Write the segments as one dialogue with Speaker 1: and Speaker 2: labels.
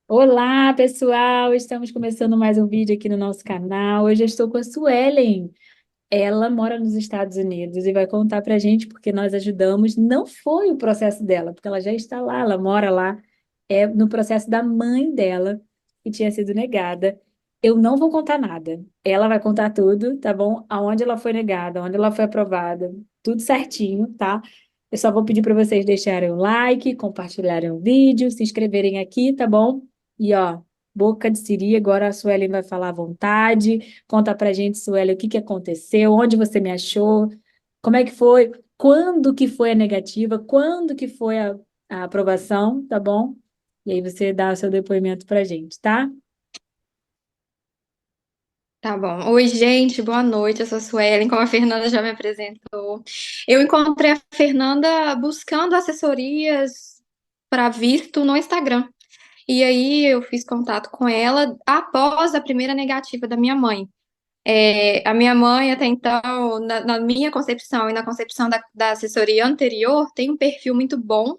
Speaker 1: Olá, pessoal! Estamos começando mais um vídeo aqui no nosso canal. Hoje eu estou com a Suelen. Ela mora nos Estados Unidos e vai contar pra gente porque nós ajudamos. Não foi o processo dela, porque ela já está lá, ela mora lá. É no processo da mãe dela, que tinha sido negada. Eu não vou contar nada. Ela vai contar tudo, tá bom? Aonde ela foi negada, aonde ela foi aprovada, tudo certinho, tá? Eu só vou pedir para vocês deixarem o like, compartilharem o vídeo, se inscreverem aqui, tá bom? E ó, boca de siri, agora a Suelen vai falar à vontade. Conta pra gente, Suelen, o que que aconteceu, onde você me achou, como é que foi, quando que foi a negativa, quando que foi a aprovação, tá bom? E aí você dá o seu depoimento pra gente, tá?
Speaker 2: Tá bom. Oi, gente, boa noite. Eu sou a Suelen, como a Fernanda já me apresentou. Eu encontrei a Fernanda buscando assessorias para visto no Instagram. E aí eu fiz contato com ela após a primeira negativa da minha mãe. A minha mãe, até então, na minha concepção e na concepção da assessoria anterior, tem um perfil muito bom.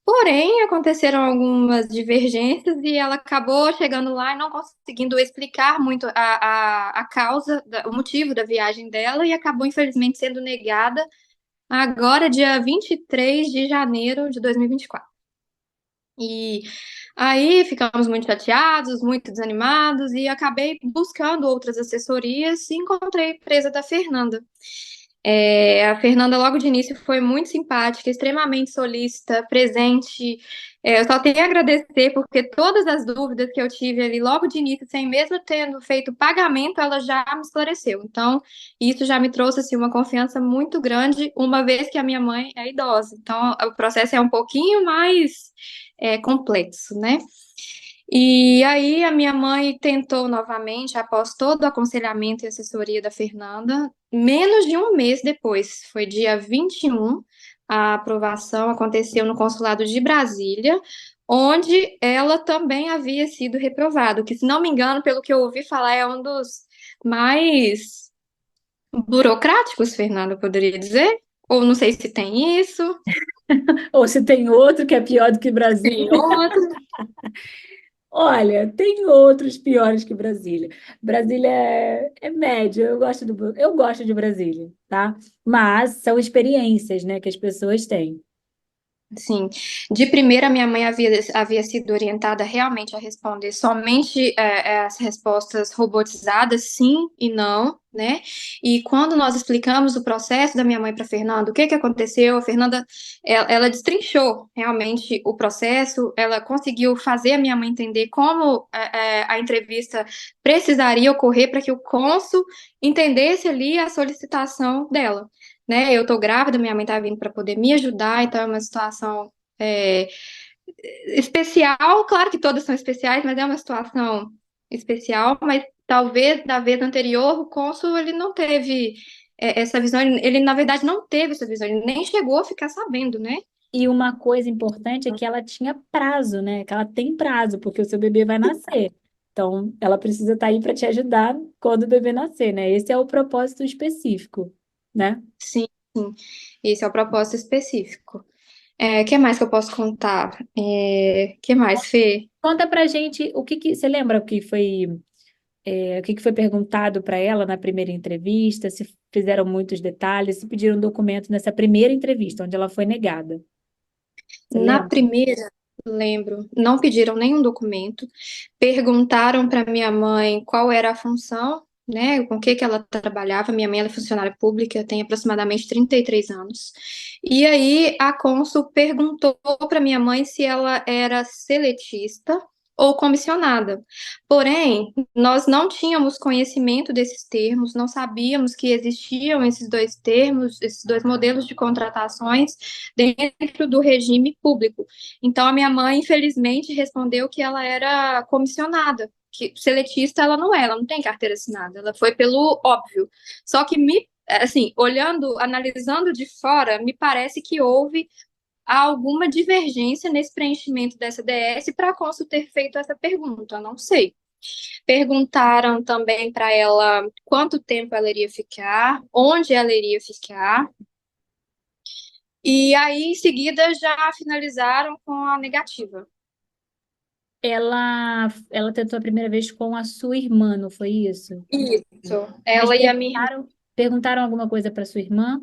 Speaker 2: Porém, aconteceram algumas divergências e ela acabou chegando lá e não conseguindo explicar muito a causa, o motivo da viagem dela e acabou, infelizmente, sendo negada agora, dia 23 de janeiro de 2024. E aí ficamos muito chateados, muito desanimados e acabei buscando outras assessorias e encontrei a empresa da Fernanda. A Fernanda, logo de início, foi muito simpática, extremamente solícita, presente. Eu só tenho a agradecer, porque todas as dúvidas que eu tive ali logo de início, sem mesmo tendo feito pagamento, ela já me esclareceu. Então, isso já me trouxe assim, uma confiança muito grande, uma vez que a minha mãe é idosa. Então, o processo é um pouquinho mais complexo, né? E aí a minha mãe tentou novamente, após todo o aconselhamento e assessoria da Fernanda, menos de um mês depois, foi dia 21, a aprovação aconteceu no consulado de Brasília, onde ela também havia sido reprovada, que, se não me engano, pelo que eu ouvi falar, é um dos mais burocráticos, Fernanda, eu poderia dizer? Ou não sei se tem isso.
Speaker 1: Ou se tem outro que é pior do que
Speaker 2: Tem
Speaker 1: Brasília.
Speaker 2: outro.
Speaker 1: Olha, tem outros piores que Brasília. Brasília é médio, eu gosto de Brasília, tá? Mas são experiências, né, que as pessoas têm.
Speaker 2: Sim, de primeira minha mãe havia sido orientada realmente a responder somente as respostas robotizadas, sim e não, né? E quando nós explicamos o processo da minha mãe para Fernanda, o que que aconteceu, a Fernanda, ela destrinchou realmente o processo, ela conseguiu fazer a minha mãe entender como a entrevista precisaria ocorrer para que o cônsul entendesse ali a solicitação dela, né? Eu tô grávida, minha mãe tá vindo para poder me ajudar, então é uma situação é, especial. Claro que todas são especiais, mas é uma situação especial. Mas talvez da vez anterior o cônsul ele não teve essa visão, ele na verdade não teve essa visão, ele nem chegou a ficar sabendo, né?
Speaker 1: E uma coisa importante é que ela tinha prazo, né? Que ela tem prazo, porque o seu bebê vai nascer. Então, ela precisa estar aí para te ajudar quando o bebê nascer, né? Esse é o propósito específico, né?
Speaker 2: Sim, sim. Esse é o propósito específico. O que mais que eu posso contar? Que mais, Fê?
Speaker 1: Conta pra gente você lembra o que que foi perguntado para ela na primeira entrevista, se fizeram muitos detalhes, se pediram documento nessa primeira entrevista, onde ela foi negada. Você
Speaker 2: Na
Speaker 1: lembra?
Speaker 2: primeira, lembro, não pediram nenhum documento, perguntaram para minha mãe qual era a função, né, com o que que ela trabalhava. Minha mãe ela é funcionária pública, tem aproximadamente 33 anos. E aí a cônsul perguntou para minha mãe se ela era seletista ou comissionada. Porém, nós não tínhamos conhecimento desses termos, não sabíamos que existiam esses dois termos, esses dois modelos de contratações dentro do regime público. Então, a minha mãe, infelizmente, respondeu que ela era comissionada, que seletista ela não é, ela não tem carteira assinada, ela foi pelo óbvio. Só que assim, olhando, analisando de fora, me parece que houve alguma divergência nesse preenchimento dessa DS para a Consul ter feito essa pergunta, eu não sei. Perguntaram também para ela quanto tempo ela iria ficar, onde ela iria ficar, e aí, em seguida, já finalizaram com a negativa.
Speaker 1: ela tentou a primeira vez com a sua irmã, não foi isso?
Speaker 2: Isso.
Speaker 1: Mas
Speaker 2: Ela e a minha irmã.
Speaker 1: perguntaram alguma coisa para sua irmã?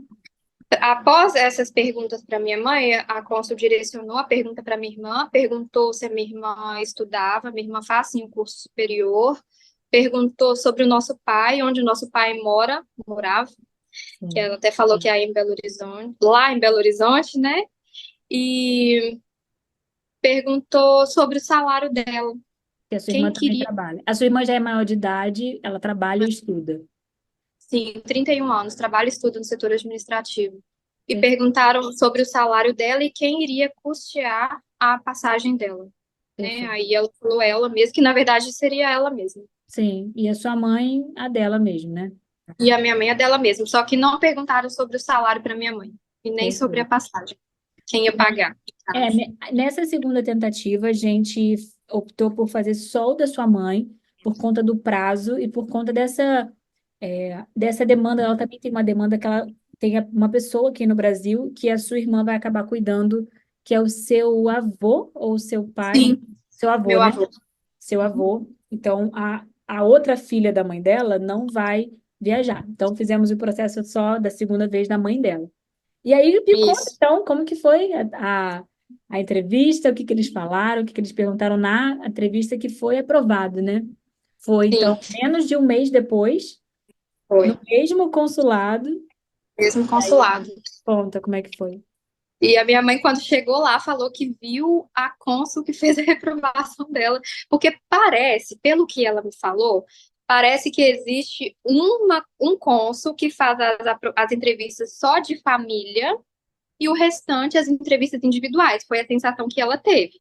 Speaker 2: Após essas perguntas para minha mãe, a cônsul direcionou a pergunta para minha irmã, perguntou se a minha irmã estudava, minha irmã faz sim um curso superior, perguntou sobre o nosso pai, onde o nosso pai morava, que
Speaker 1: Sim.
Speaker 2: ela até falou que é aí em Belo Horizonte, lá em Belo Horizonte, né? E perguntou sobre o salário dela,
Speaker 1: Que a sua irmã
Speaker 2: quem
Speaker 1: também
Speaker 2: queria,
Speaker 1: trabalha. A sua irmã já é maior de idade, ela trabalha e estuda.
Speaker 2: sim, 31 anos, trabalha e estuda no setor administrativo. E
Speaker 1: Per-
Speaker 2: perguntaram sobre o salário dela e quem iria custear a passagem dela, né?
Speaker 1: Perfeito.
Speaker 2: Aí ela falou ela mesma, que na verdade seria ela mesma.
Speaker 1: Sim, e a sua mãe, a dela mesmo, né?
Speaker 2: E a minha mãe é dela mesma, só que não perguntaram sobre o salário para minha mãe e nem sobre a
Speaker 1: Perfeito.
Speaker 2: passagem, quem ia pagar, no
Speaker 1: É,
Speaker 2: caso.
Speaker 1: nessa segunda tentativa, a gente optou por fazer só o da sua mãe, por conta do prazo e por conta dessa demanda. Ela também tem uma demanda que ela tem uma pessoa aqui no Brasil que a sua irmã vai acabar cuidando, que é o seu avô ou seu pai,
Speaker 2: Sim,
Speaker 1: seu avô,
Speaker 2: meu
Speaker 1: né?
Speaker 2: avô.
Speaker 1: Seu avô. Então, a outra filha da mãe dela não vai viajar. Então, fizemos o processo só da segunda vez da mãe dela. E aí, me conta,
Speaker 2: Isso,
Speaker 1: então, como que foi a entrevista, o que que eles falaram, o que que eles perguntaram na entrevista que foi aprovado, né? Foi,
Speaker 2: sim,
Speaker 1: então, menos de um mês depois, no
Speaker 2: foi.
Speaker 1: mesmo consulado.
Speaker 2: Mesmo
Speaker 1: Aí,
Speaker 2: consulado.
Speaker 1: conta como é que foi.
Speaker 2: E a minha mãe, quando chegou lá, falou que viu a cônsul que fez a reprovação dela, porque parece, pelo que ela me falou, parece que existe um cônsul que faz as entrevistas só de família e o restante as entrevistas individuais. Foi a sensação que ela teve.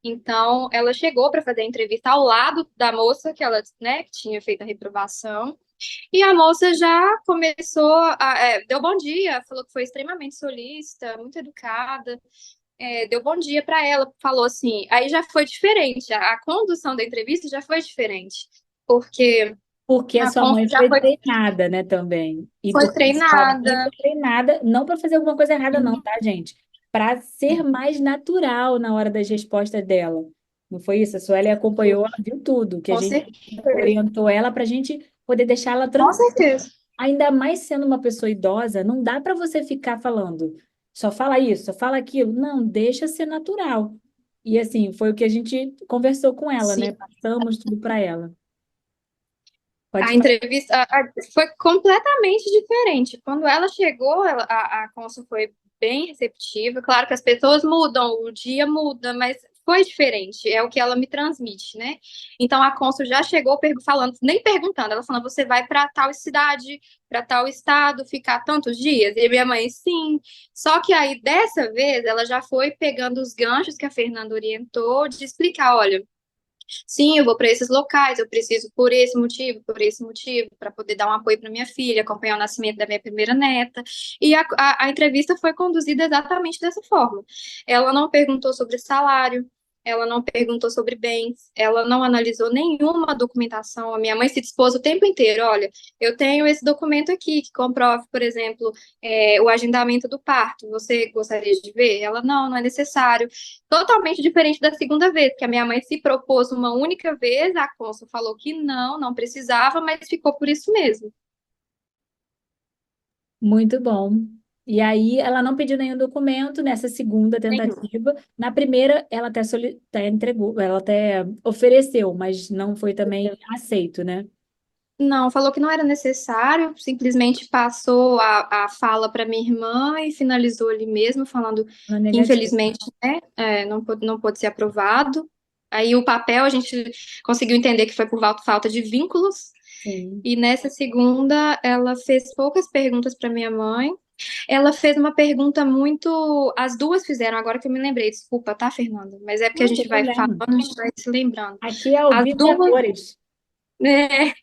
Speaker 2: Então, ela chegou para fazer a entrevista ao lado da moça que ela, né, que tinha feito a reprovação. E a moça já começou, deu bom dia, falou que foi extremamente solícita, muito educada, deu bom dia para ela, falou assim. Aí já foi diferente, a condução da entrevista já foi diferente, porque
Speaker 1: Porque a
Speaker 2: a
Speaker 1: sua
Speaker 2: cônsul
Speaker 1: mãe
Speaker 2: já
Speaker 1: foi
Speaker 2: foi,
Speaker 1: treinada, né, também. E
Speaker 2: foi
Speaker 1: porque sua mãe
Speaker 2: treinada.
Speaker 1: foi treinada, não para fazer alguma coisa errada, não, tá, gente? Para ser mais natural na hora das respostas dela. Não foi isso? A Sueli acompanhou, ela viu tudo, que a
Speaker 2: Com
Speaker 1: gente
Speaker 2: certeza,
Speaker 1: orientou ela para a gente poder deixá-la
Speaker 2: com
Speaker 1: tranquila.
Speaker 2: certeza.
Speaker 1: Ainda mais sendo uma pessoa idosa, não dá para você ficar falando, só fala isso, só fala aquilo. Não, deixa ser natural. E assim, foi o que a gente conversou com ela, né?
Speaker 2: Sim.
Speaker 1: Passamos tudo para ela. Pode
Speaker 2: A
Speaker 1: falar.
Speaker 2: entrevista foi completamente diferente. Quando ela chegou, a cônsul foi bem receptiva. Claro que as pessoas mudam, o dia muda, mas foi diferente. É o que ela me transmite, né? Então a cônsul já chegou falando, nem perguntando, ela falando: você vai para tal cidade, para tal estado, ficar tantos dias? E a minha mãe, sim. Só que aí dessa vez ela já foi pegando os ganchos que a Fernanda orientou de explicar: olha. Sim, eu vou para esses locais, eu preciso por esse motivo, para poder dar um apoio para minha filha, acompanhar o nascimento da minha primeira neta. E a entrevista foi conduzida exatamente dessa forma. Ela não perguntou sobre salário, ela não perguntou sobre bens, ela não analisou nenhuma documentação. A minha mãe se dispôs o tempo inteiro: olha, eu tenho esse documento aqui que comprova, por exemplo, o agendamento do parto. Você gostaria de ver? Ela, não, não é necessário. Totalmente diferente da segunda vez, que a minha mãe se propôs uma única vez, a cônsul falou que não, não precisava, mas ficou por isso mesmo.
Speaker 1: Muito bom. E aí, ela não pediu nenhum documento nessa segunda
Speaker 2: Nenhum.
Speaker 1: tentativa. Na primeira, ela até entregou, ela até ofereceu, mas não foi também aceito, né?
Speaker 2: Não, falou que não era necessário, simplesmente passou a fala para minha irmã e finalizou ali mesmo, falando
Speaker 1: Na
Speaker 2: que
Speaker 1: negativa.
Speaker 2: infelizmente, né, não pôde ser aprovado. Aí o papel a gente conseguiu entender que foi por falta de vínculos.
Speaker 1: Sim.
Speaker 2: E nessa segunda, ela fez poucas perguntas para minha mãe. Ela fez uma pergunta muito. As duas fizeram, agora que eu me lembrei, desculpa, tá, Fernanda? Mas é porque a
Speaker 1: Não tem
Speaker 2: gente vai
Speaker 1: problema.
Speaker 2: falando, a gente vai se lembrando.
Speaker 1: Aqui é ao
Speaker 2: As
Speaker 1: vivo e a
Speaker 2: duas,
Speaker 1: cores.
Speaker 2: né?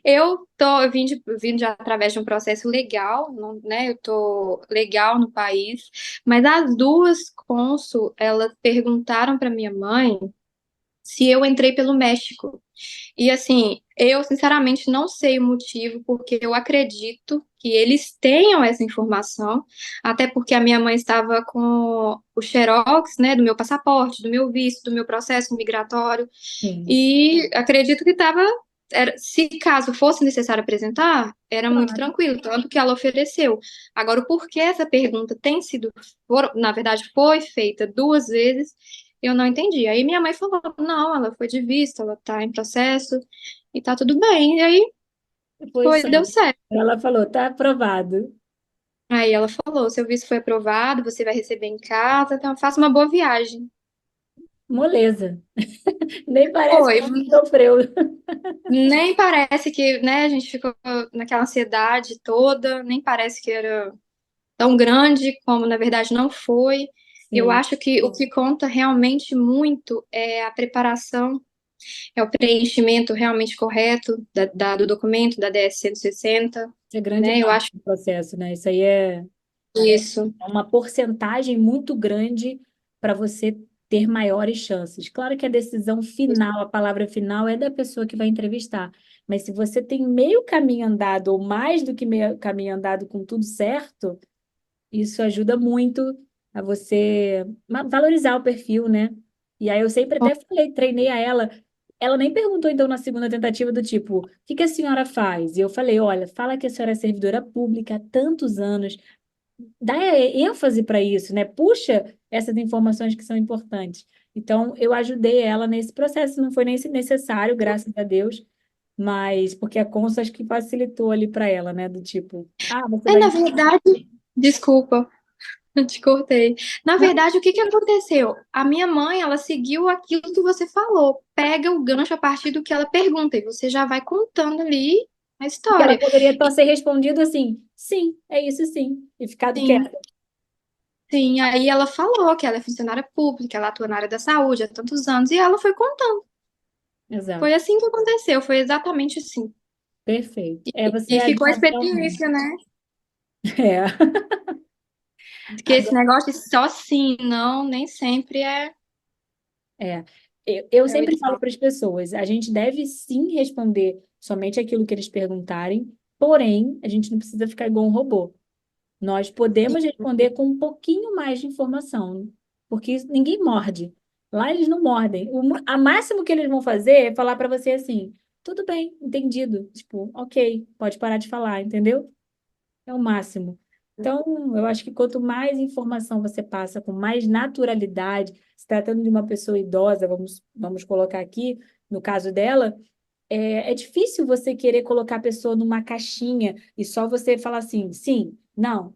Speaker 2: Eu vim de através de um processo legal, né? Eu tô legal no país, mas as duas cônsul, elas perguntaram para minha mãe se eu entrei pelo México. E assim, Eu, sinceramente, não sei o motivo, porque eu acredito que eles tenham essa informação, até porque a minha mãe estava com o xerox, né, do meu passaporte, do meu visto, do meu processo migratório,
Speaker 1: Sim,
Speaker 2: e acredito que estava, se caso fosse necessário apresentar, era muito
Speaker 1: claro.
Speaker 2: tranquilo, tanto que ela ofereceu. Agora, o porquê essa pergunta tem sido, na verdade, foi feita duas vezes, eu não entendi. Aí minha mãe falou, não, ela foi de vista, ela está em processo, e tá tudo bem. E aí
Speaker 1: Foi
Speaker 2: foi, deu
Speaker 1: sim.
Speaker 2: certo.
Speaker 1: Ela falou, tá aprovado.
Speaker 2: Aí ela falou: seu visto foi aprovado, você vai receber em casa, então faça uma boa viagem.
Speaker 1: Moleza. Nem parece
Speaker 2: Foi.
Speaker 1: que sofreu.
Speaker 2: Nem parece que, né, a gente ficou naquela ansiedade toda, nem parece que era tão grande como na verdade não foi. Eu
Speaker 1: Sim,
Speaker 2: acho que o que conta realmente muito é a preparação, é o preenchimento realmente correto do documento da DS 160,
Speaker 1: isso é grande
Speaker 2: né? Eu
Speaker 1: parte
Speaker 2: acho
Speaker 1: do processo, né? Isso aí é
Speaker 2: isso.
Speaker 1: uma porcentagem muito grande para você ter maiores chances. Claro que a decisão final, a palavra final é da pessoa que vai entrevistar, mas se você tem meio caminho andado ou mais do que meio caminho andado com tudo certo, isso ajuda muito a você valorizar o perfil, né? E aí eu sempre até falei, treinei a ela. Ela nem perguntou, então, na segunda tentativa, do tipo, o que que a senhora faz? E eu falei, olha, fala que a senhora é servidora pública há tantos anos, dá ênfase para isso, né? Puxa essas informações que são importantes. Então, eu ajudei ela nesse processo, não foi nem necessário, graças a Deus, mas porque a Consta acho que facilitou ali para ela, né? Do tipo, ah, você
Speaker 2: Na
Speaker 1: vai.
Speaker 2: verdade, desculpa. Eu te cortei. Na verdade, o que que aconteceu? A minha mãe, ela seguiu aquilo que você falou. Pega o gancho a partir do que ela pergunta e você já vai contando ali a
Speaker 1: Porque ela
Speaker 2: história.
Speaker 1: poderia só ser respondido assim, sim, é isso sim, e ficado
Speaker 2: Sim,
Speaker 1: quieta.
Speaker 2: sim. Aí ela falou que ela é funcionária pública, ela atua na área da saúde há tantos anos e ela foi contando. Foi
Speaker 1: Exato,
Speaker 2: assim que aconteceu, foi exatamente assim.
Speaker 1: perfeito. É, você
Speaker 2: E ficou a
Speaker 1: ajuda realmente.
Speaker 2: experiência, né?
Speaker 1: É,
Speaker 2: Que esse negócio de só sim, não, nem sempre
Speaker 1: é. Eu
Speaker 2: é o
Speaker 1: sempre falo
Speaker 2: ideal.
Speaker 1: para as pessoas, a gente deve sim responder somente aquilo que eles perguntarem, porém, a gente não precisa ficar igual um robô. Nós podemos responder com um pouquinho mais de informação, porque ninguém morde. Lá eles não mordem. A máximo que eles vão fazer é falar para você assim: tudo bem, entendido. Tipo, ok, pode parar de falar, entendeu? É o máximo. Então, eu acho que quanto mais informação você passa com mais naturalidade, se tratando de uma pessoa idosa, vamos colocar aqui, no caso dela, é difícil você querer colocar a pessoa numa caixinha e só você falar assim, sim, não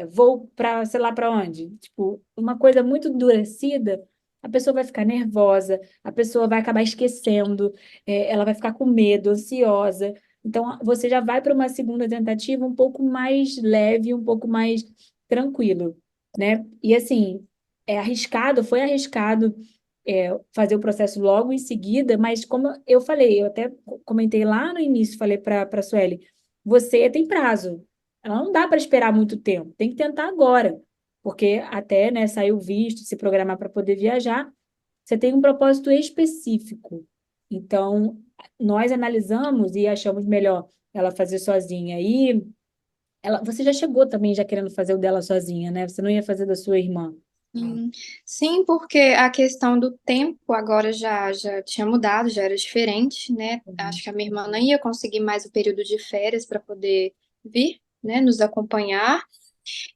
Speaker 1: vou para sei lá para onde. Tipo, uma coisa muito endurecida, a pessoa vai ficar nervosa, a pessoa vai acabar esquecendo, ela vai ficar com medo, ansiosa. Então, você já vai para uma segunda tentativa um pouco mais leve, um pouco mais tranquilo, né? E assim, foi arriscado fazer o processo logo em seguida, mas como eu falei, eu até comentei lá no início, falei para a Sueli, você tem prazo. Ela não dá para esperar muito tempo, tem que tentar agora, porque até, né, sair o visto, se programar para poder viajar, você tem um propósito específico. Então, nós analisamos e achamos melhor ela fazer sozinha. E você já chegou também já querendo fazer o dela sozinha, né? Você não ia fazer da sua irmã.
Speaker 2: Sim, sim, porque a questão do tempo agora já tinha mudado, já era diferente, né?
Speaker 1: Uhum.
Speaker 2: Acho que a minha irmã não ia conseguir mais o período de férias para poder vir, né, nos acompanhar.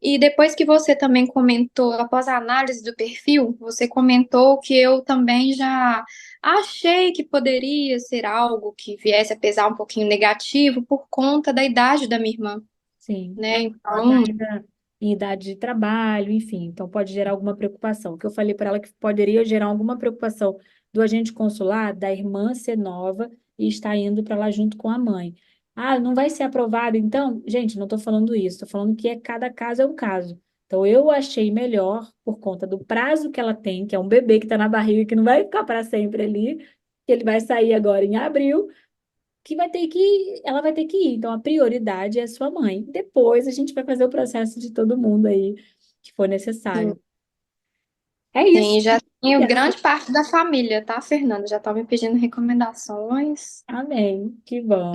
Speaker 2: E depois que você também comentou, após a análise do perfil, você comentou que eu também já achei que poderia ser algo que viesse a pesar um pouquinho negativo por conta da idade da minha irmã,
Speaker 1: Sim,
Speaker 2: né?
Speaker 1: ela está
Speaker 2: Então,
Speaker 1: ainda em idade de trabalho, enfim, então pode gerar alguma preocupação. O que eu falei para ela que poderia gerar alguma preocupação do agente consular, da irmã ser nova e estar indo para lá junto com a mãe. Ah, não vai ser aprovado, então? Gente, não estou falando isso, estou falando que cada caso é um caso. Então, eu achei melhor, por conta do prazo que ela tem, que é um bebê que está na barriga, que não vai ficar para sempre ali, que ele vai sair agora em abril, ela vai ter que ir. Então, a prioridade é sua mãe. Depois a gente vai fazer o processo de todo mundo aí que for
Speaker 2: sim,
Speaker 1: necessário. É isso.
Speaker 2: sim, já. Tenho grande parte da família, tá, Fernanda? Já estão me pedindo recomendações.
Speaker 1: Amém. Que bom.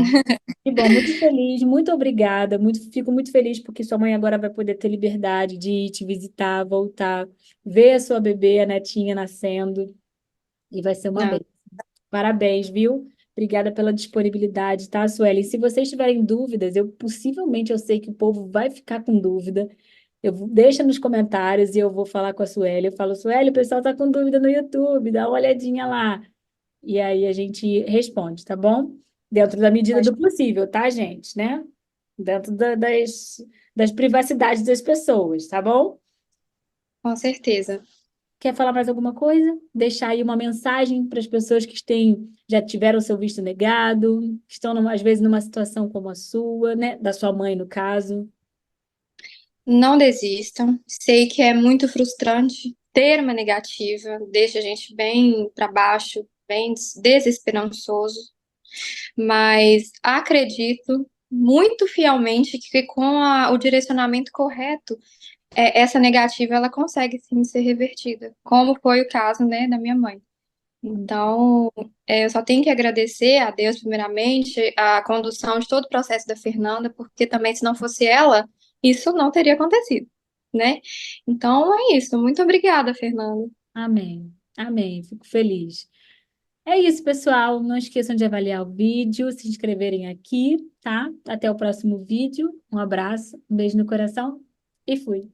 Speaker 1: Que bom, muito feliz, muito obrigada. Fico muito feliz porque sua mãe agora vai poder ter liberdade de ir te visitar, voltar, ver a sua bebê, a netinha nascendo, e vai ser uma
Speaker 2: Não,
Speaker 1: bênção. Parabéns, viu? Obrigada pela disponibilidade, tá, Sueli? Se vocês tiverem dúvidas, possivelmente eu sei que o povo vai ficar com dúvida. Deixa nos comentários e eu vou falar com a Sueli. Eu falo, Sueli, o pessoal tá com dúvida no YouTube, dá uma olhadinha lá. E aí a gente responde, tá bom? Dentro da medida do possível, tá, gente, né? Dentro das privacidades das pessoas, tá bom?
Speaker 2: com certeza.
Speaker 1: Quer falar mais alguma coisa? Deixar aí uma mensagem para as pessoas já tiveram seu visto negado, que estão, às vezes, numa situação como a sua, né? Da sua mãe, no caso.
Speaker 2: Não desistam. Sei que é muito frustrante ter uma negativa, deixa a gente bem para baixo, bem desesperançoso, mas acredito muito fielmente que com o direcionamento correto, essa negativa ela consegue sim ser revertida, como foi o caso, né, da minha mãe. Então, eu só tenho que agradecer a Deus, primeiramente, a condução de todo o processo da Fernanda, porque também, se não fosse ela, isso não teria acontecido, né? Então, é isso. Muito obrigada, Fernanda.
Speaker 1: Amém. Amém. Fico feliz. É isso, pessoal. Não esqueçam de avaliar o vídeo, se inscreverem aqui, tá? Até o próximo vídeo. Um abraço, um beijo no coração e fui.